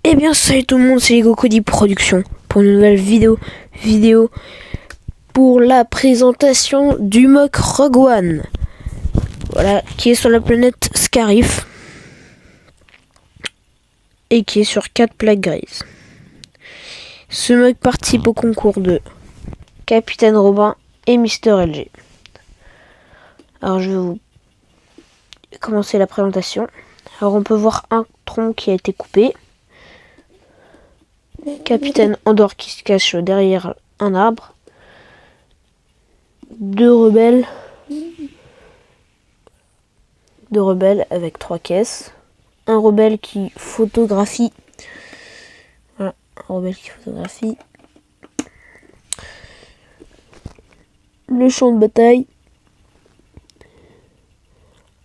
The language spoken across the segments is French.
Eh bien salut tout le monde, c'est les Cocody Productions pour une nouvelle vidéo pour la présentation du MOC Rogue One. Voilà, qui est sur la planète Scarif et qui est sur 4 plaques grises. Ce MOC participe au concours de Capitaine Robin et Mister LG. Alors je vais vous commencer la présentation. Alors on peut voir un tronc qui a été coupé. Capitaine Andor qui se cache derrière un arbre. 2 rebelles avec 3 caisses. Un rebelle qui photographie. Voilà, un rebelle qui photographie. Le champ de bataille.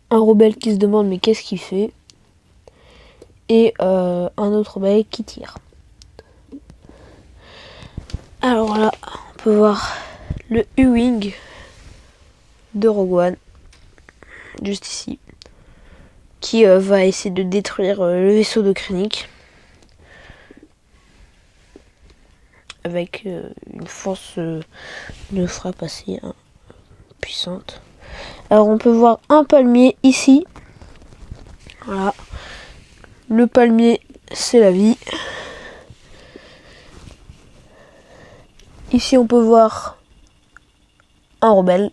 Un rebelle qui se demande mais qu'est-ce qu'il fait. Et un autre rebelle qui tire. Alors là, on peut voir le U-Wing de Rogue One, juste ici, qui va essayer de détruire le vaisseau de Krennic avec une force de frappe assez puissante. Alors on peut voir un palmier ici. Voilà, le palmier c'est la vie. Ici on peut voir un rebelle,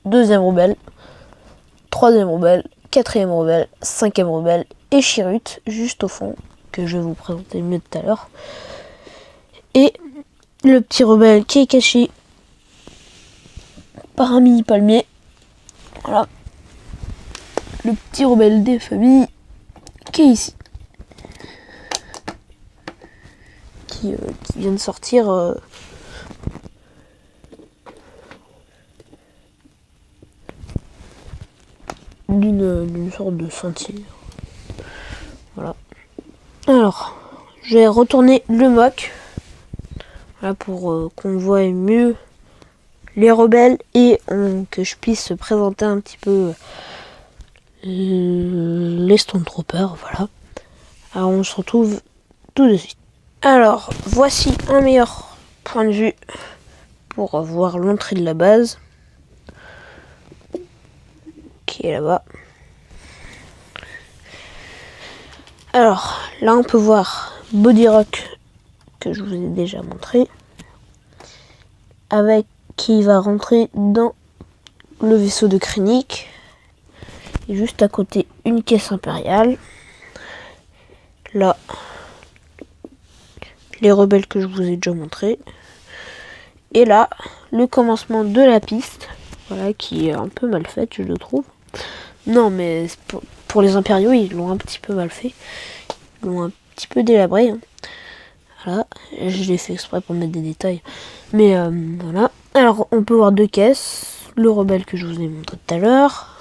deuxième rebelle, troisième rebelle, quatrième rebelle, cinquième rebelle et Chirrut juste au fond, que je vais vous présenter mieux tout à l'heure. Et le petit rebelle qui est caché par un mini palmier. Voilà. Le petit rebelle des familles qui est ici. Qui vient de sortir d'une sorte de sentier. Voilà. Alors, je vais retourner le MOC. Voilà, pour qu'on voie mieux les rebelles et que je puisse présenter un petit peu les Stormtroopers. Voilà. Alors, on se retrouve tout de suite. Alors, voici un meilleur point de vue pour voir l'entrée de la base qui est là-bas. Alors, là on peut voir Body Rock que je vous ai déjà montré, avec qui va rentrer dans le vaisseau de Krennic. Et juste à côté une caisse impériale. Là, les rebelles que je vous ai déjà montré. Et là, le commencement de la piste, voilà, qui est un peu mal faite, je le trouve. Non, mais pour les impériaux, ils l'ont un petit peu mal fait. Ils l'ont un petit peu délabré. Hein. Voilà, je l'ai fait exprès pour mettre des détails. Mais voilà. Alors, on peut voir 2 caisses. Le rebelle que je vous ai montré tout à l'heure.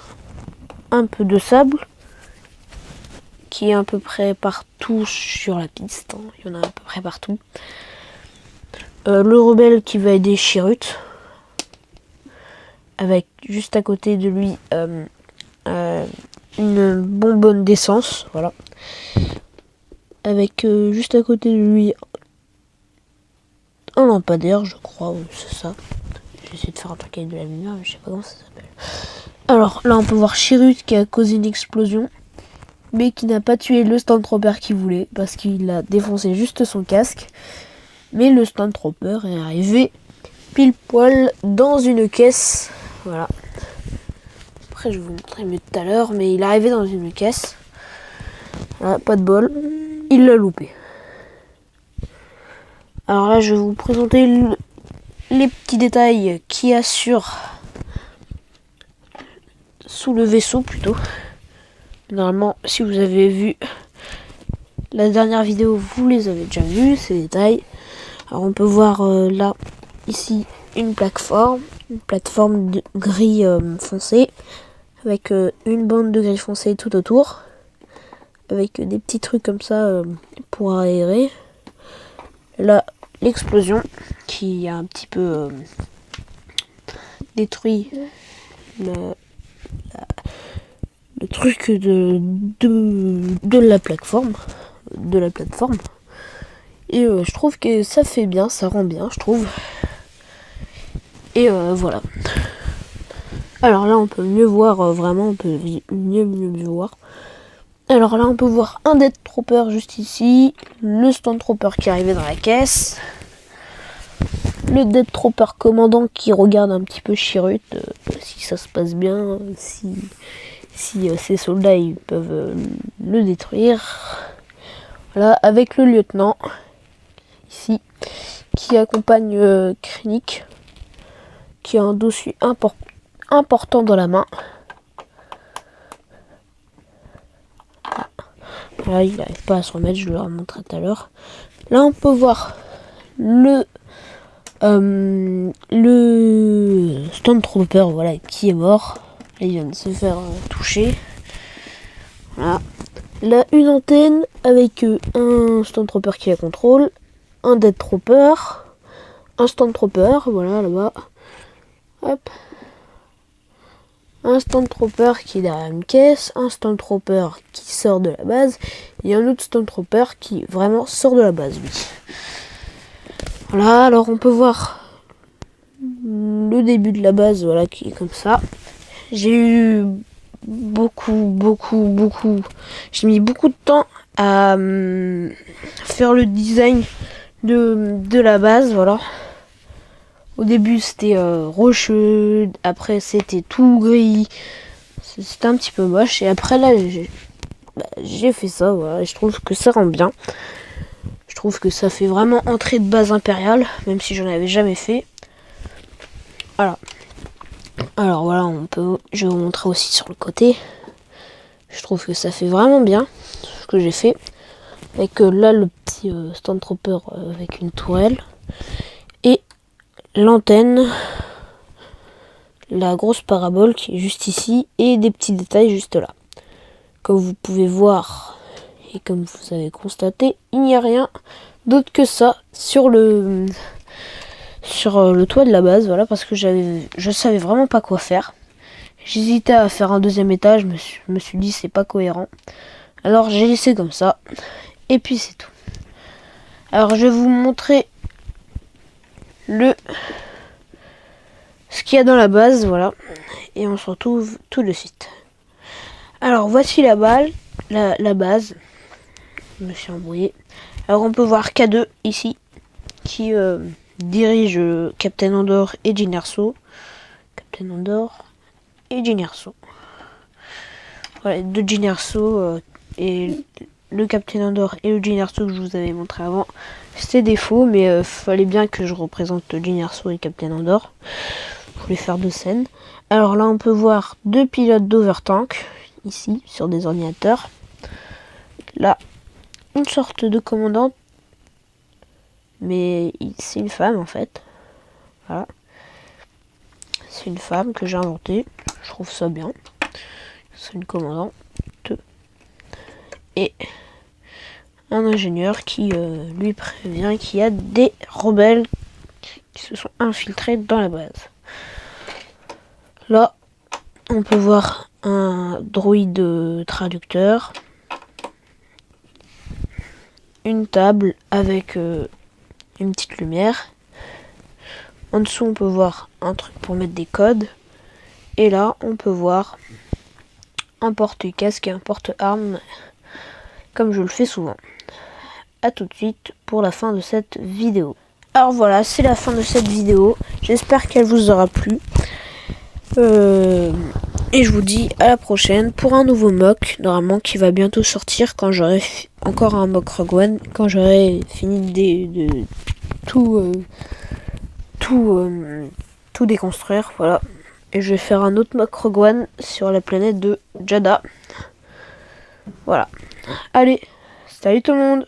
Un peu de sable. Qui est à peu près partout sur la piste. Hein. Il y en a à peu près partout. Le rebelle qui va aider Chirrut. Avec juste à côté de lui une bonbonne d'essence. Voilà. Avec juste à côté de lui un lampadaire, je crois, c'est ça. J'ai essayé de faire un truc avec de la lumière, mais je sais pas comment ça s'appelle. Alors là, on peut voir Chirrut qui a causé une explosion, mais qui n'a pas tué le Stormtrooper qu'il voulait, parce qu'il a défoncé juste son casque. Mais le Stormtrooper est arrivé pile poil dans une caisse. Voilà. Après, je vais vous montrer mieux tout à l'heure, mais il est arrivé dans une caisse. Voilà, pas de bol. Il l'a loupé. Alors là, je vais vous présenter les petits détails qu'il y a sous le vaisseau plutôt. Normalement, si vous avez vu la dernière vidéo, vous les avez déjà vus, ces détails. Alors on peut voir là, ici, une plateforme de gris foncé, avec une bande de gris foncé tout autour, avec des petits trucs comme ça pour aérer. Là, l'explosion qui a un petit peu détruit le truc de la plateforme. de la plateforme. Et je trouve que ça fait bien, ça rend bien, je trouve. Et voilà. Alors là, on peut mieux voir, vraiment, on peut mieux voir. Alors là, on peut voir un Death Trooper juste ici, le Stone Trooper qui est arrivé dans la caisse, le Death Trooper commandant qui regarde un petit peu Chirrut, si ça se passe bien, si ces soldats ils peuvent le détruire. Voilà, avec le lieutenant ici qui accompagne Krennic, qui a un dossier important dans la main. Là, il n'arrive pas à se remettre, je le remontrerai tout à l'heure. Là, on peut voir le Stormtrooper, voilà, qui est mort. Là, il vient de se faire toucher. Voilà. Là, une antenne avec un Stormtrooper qui la contrôle, un Death Trooper, un Stormtrooper, voilà, là-bas. Hop. Un Stormtrooper qui est derrière une caisse, un Stormtrooper qui sort de la base, et un autre Stormtrooper qui vraiment sort de la base, lui. Voilà, alors on peut voir le début de la base, voilà, qui est comme ça. J'ai eu beaucoup, j'ai mis beaucoup de temps à faire le design de la base, voilà. Au début c'était rocheux, après c'était tout gris, c'était un petit peu moche, et après là j'ai fait ça, voilà, et je trouve que ça rend bien. Je trouve que ça fait vraiment entrée de base impériale, même si j'en avais jamais fait. Voilà. Alors voilà, je vais vous montrer aussi sur le côté. Je trouve que ça fait vraiment bien ce que j'ai fait. Avec là le petit Stormtrooper avec une tourelle. Et l'antenne, la grosse parabole qui est juste ici. Et des petits détails juste là. Comme vous pouvez voir et comme vous avez constaté, il n'y a rien d'autre que ça sur le toit de la base, voilà, parce que je savais vraiment pas quoi faire. J'hésitais à faire un deuxième étage, je me suis dit c'est pas cohérent. Alors j'ai laissé comme ça, et puis c'est tout. Alors je vais vous montrer ce qu'il y a dans la base, voilà, et on se retrouve tout de suite. Alors voici la base, je me suis embrouillé. Alors on peut voir K2 ici, qui dirige Captain Andor et Jyn Erso. Captain Andor et Jyn Erso. Voilà, de Jyn Erso et le Captain Andor et le Jyn Erso que je vous avais montré avant. C'était des faux, mais fallait bien que je représente Jyn Erso et Captain Andor. Je voulais faire 2 scènes. Alors là, on peut voir 2 pilotes d'Overtank, ici, sur des ordinateurs. Là, une sorte de commandante, mais c'est une femme en fait. Voilà. C'est une femme que j'ai inventée. Je trouve ça bien. C'est une commandante. Et un ingénieur qui lui prévient qu'il y a des rebelles qui se sont infiltrés dans la base. Là, on peut voir un droïde traducteur. Une table avec une petite lumière. En dessous, on peut voir un truc pour mettre des codes. Et là, on peut voir un porte-casque et un porte-armes, comme je le fais souvent. A tout de suite pour la fin de cette vidéo. Alors voilà, c'est la fin de cette vidéo. J'espère qu'elle vous aura plu. Et je vous dis à la prochaine pour un nouveau mock, normalement qui va bientôt sortir quand j'aurai encore un mock Rogue One, quand j'aurai fini de tout déconstruire, voilà. Et je vais faire un autre mock Rogue One sur la planète de Jedha. Voilà. Allez, salut tout le monde!